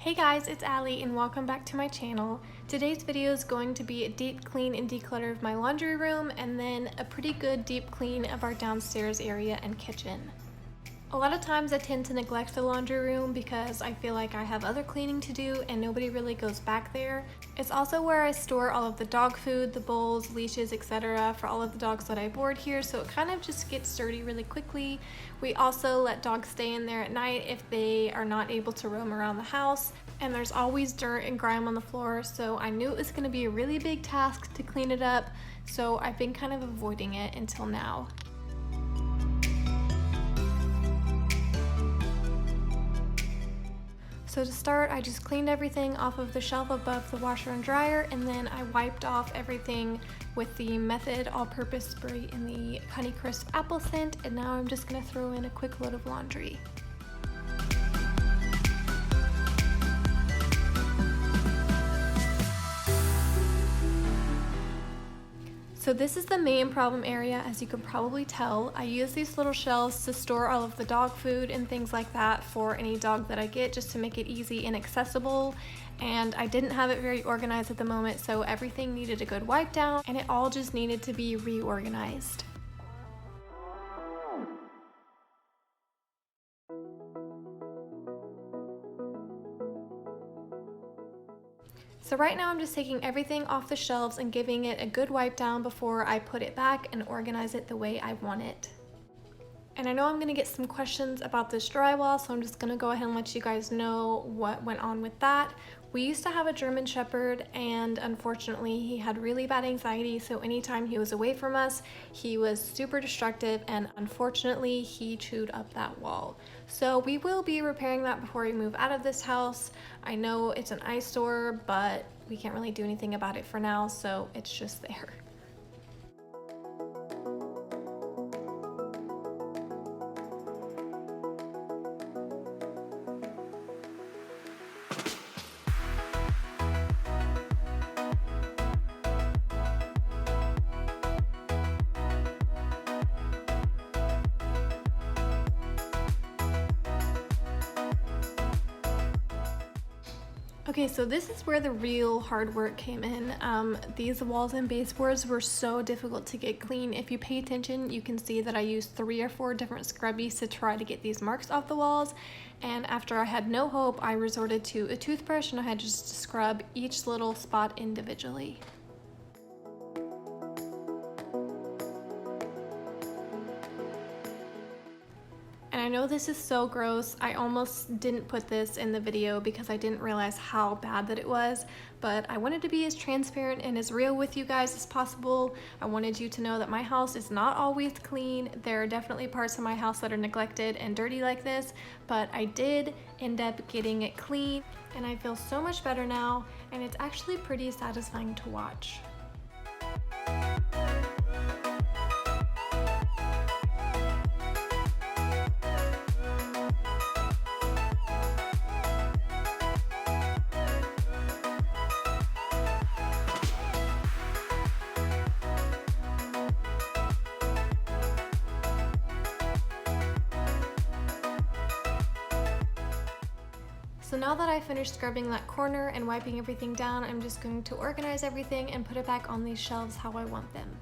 Hey guys, it's Allie and welcome back to my channel. Today's video is going to be a deep clean and declutter of my laundry room and then a pretty good deep clean of our downstairs area and kitchen. A lot of times I tend to neglect the laundry room because I feel like I have other cleaning to do and nobody really goes back there. It's also where I store all of the dog food, the bowls, leashes, etc. for all of the dogs that I board here, so it kind of just gets dirty really quickly. We also let dogs stay in there at night if they are not able to roam around the house, and there's always dirt and grime on the floor, so I knew it was going to be a really big task to clean it up, so I've been kind of avoiding it until now. So to start, I just cleaned everything off of the shelf above the washer and dryer, and then I wiped off everything with the Method all-purpose spray in the Honeycrisp apple scent, and now I'm just gonna throw in a quick load of laundry. So this is the main problem area, as you can probably tell. I use these little shelves to store all of the dog food and things like that for any dog that I get, just to make it easy and accessible. And I didn't have it very organized at the moment, so everything needed a good wipe down and it all just needed to be reorganized. So right now I'm just taking everything off the shelves and giving it a good wipe down before I put it back and organize it the way I want it. And I know I'm gonna get some questions about this drywall, so I'm just gonna go ahead and let you guys know what went on with that. We used to have a German Shepherd, and unfortunately he had really bad anxiety, so anytime he was away from us, he was super destructive, and unfortunately he chewed up that wall. So we will be repairing that before we move out of this house. I know it's an eyesore, but we can't really do anything about it for now, so it's just there. Okay, so this is where the real hard work came in. These walls and baseboards were so difficult to get clean. If you pay attention, you can see that I used 3 or 4 different scrubbies to try to get these marks off the walls. And after I had no hope, I resorted to a toothbrush and I had just to scrub each little spot individually. And I know this is so gross. I almost didn't put this in the video because I didn't realize how bad that it was, but I wanted to be as transparent and as real with you guys as possible. I wanted you to know that my house is not always clean. There are definitely parts of my house that are neglected and dirty like this, but I did end up getting it clean, and I feel so much better now, and it's actually pretty satisfying to watch. So now that I finished scrubbing that corner and wiping everything down, I'm just going to organize everything and put it back on these shelves how I want them.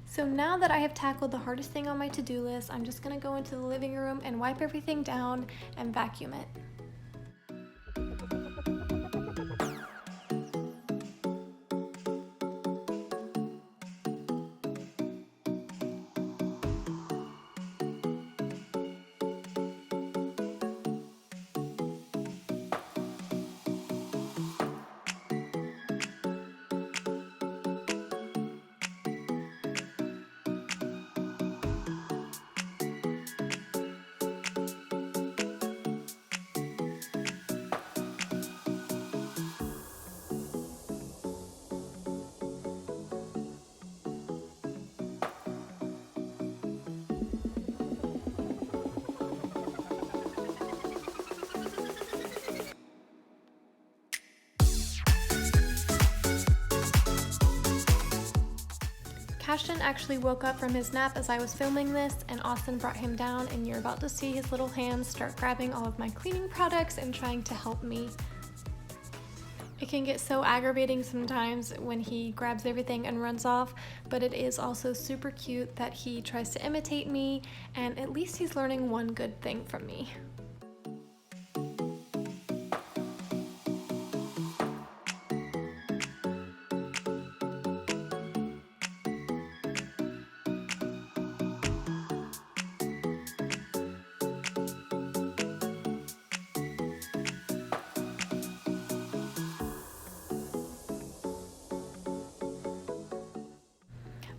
So now that I have tackled the hardest thing on my to-do list, I'm just gonna go into the living room and wipe everything down and vacuum it. Cashton actually woke up from his nap as I was filming this, and Austin brought him down, and you're about to see his little hands start grabbing all of my cleaning products and trying to help me. It can get so aggravating sometimes when he grabs everything and runs off, but it is also super cute that he tries to imitate me, and at least he's learning one good thing from me.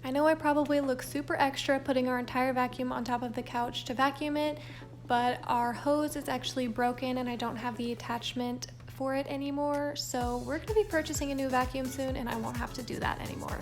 I know I probably look super extra putting our entire vacuum on top of the couch to vacuum it, but our hose is actually broken and I don't have the attachment for it anymore, so we're going to be purchasing a new vacuum soon and I won't have to do that anymore.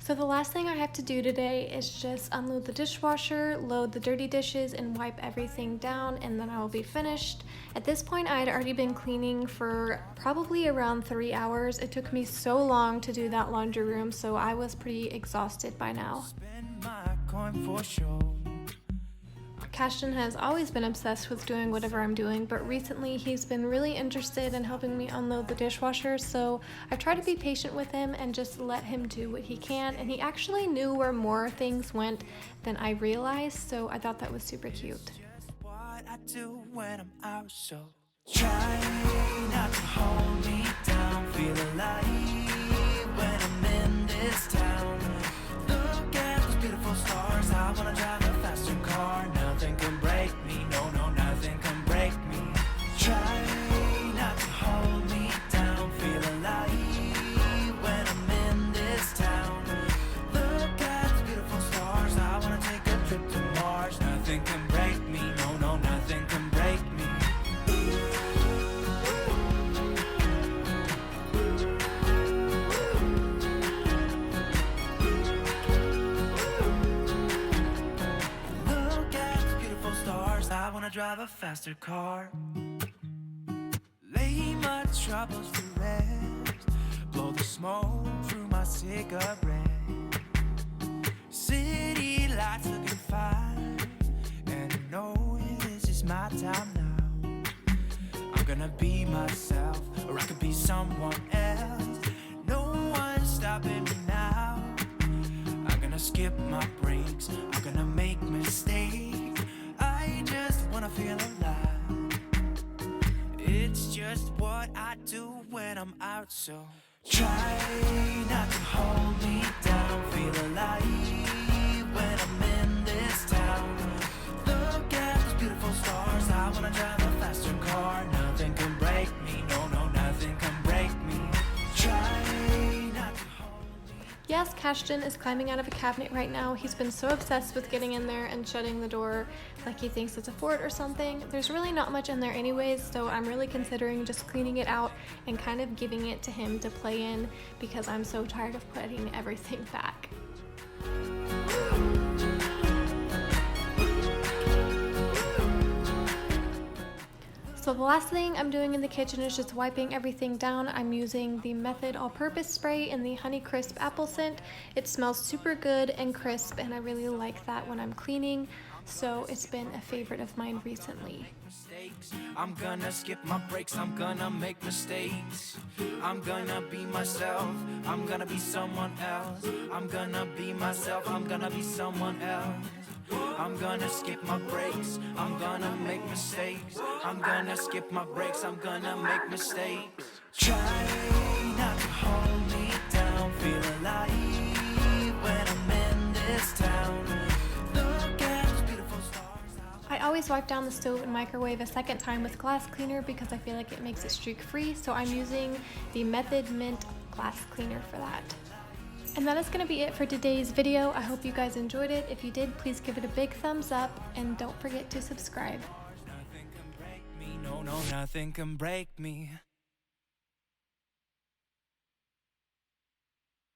So the last thing I have to do today is just unload the dishwasher, load the dirty dishes, and wipe everything down, and then I will be finished. At this point, I had already been cleaning for probably around 3 hours. It took me so long to do that laundry room, so I was pretty exhausted by now. Cashton has always been obsessed with doing whatever I'm doing, but recently he's been really interested in helping me unload the dishwasher, so I've tried to be patient with him and just let him do what he can, and he actually knew where more things went than I realized, so I thought that was super cute. Try not to hold me down, feel alive when I'm in this town. Look at those beautiful stars, I wanna drive a faster car. Nothing can break me, no, no, nothing can break me. Try not to hold me down, feel alive when I'm in this town. Look at those beautiful stars, I wanna take a trip to Mars. Nothing can break me, no, no, nothing can break me. I wanna drive a faster car. Lay my troubles to rest. Blow the smoke through my cigarette. City lights looking fine, and I know this is my time now. I'm gonna be myself, or I could be someone else. No one's stopping me now. I'm gonna skip my breaks, I'm gonna make mistakes. I just wanna feel alive. It's just what I do when I'm out, so try not to hold me down. Feel alive when I'm in this town. Look at those beautiful stars, I wanna drive a faster car. Nothing can break me, no, no, nothing can break me. Try not to hold me. Yes, Cashton is climbing out of a cabinet right now. He's been so obsessed with getting in there and shutting the door like he thinks it's a fort or something. There's really not much in there anyways, so I'm really considering just cleaning it out and kind of giving it to him to play in because I'm so tired of putting everything back. So the last thing I'm doing in the kitchen is just wiping everything down. I'm using the Method All-Purpose Spray in the Honey Crisp Apple Scent. It smells super good and crisp, and I really like that when I'm cleaning, so it's been a favorite of mine recently. I'm gonna skip my breaks, I'm gonna make mistakes. I'm gonna be myself, I'm gonna be someone else. I'm gonna be myself, I'm gonna be someone else. I'm gonna skip my breaks, I'm gonna make mistakes. I'm gonna skip my breaks, I'm gonna make mistakes. Try not to hold me down, feel alive when I'm in this town. Look at those beautiful stars. I always wipe down the stove and microwave a second time with glass cleaner because I feel like it makes it streak free, so I'm using the Method Mint glass cleaner for that. And that is going to be it for today's video. I hope you guys enjoyed it. If you did, please give it a big thumbs up and don't forget to subscribe. Nothing can break me, no, nothing can break me.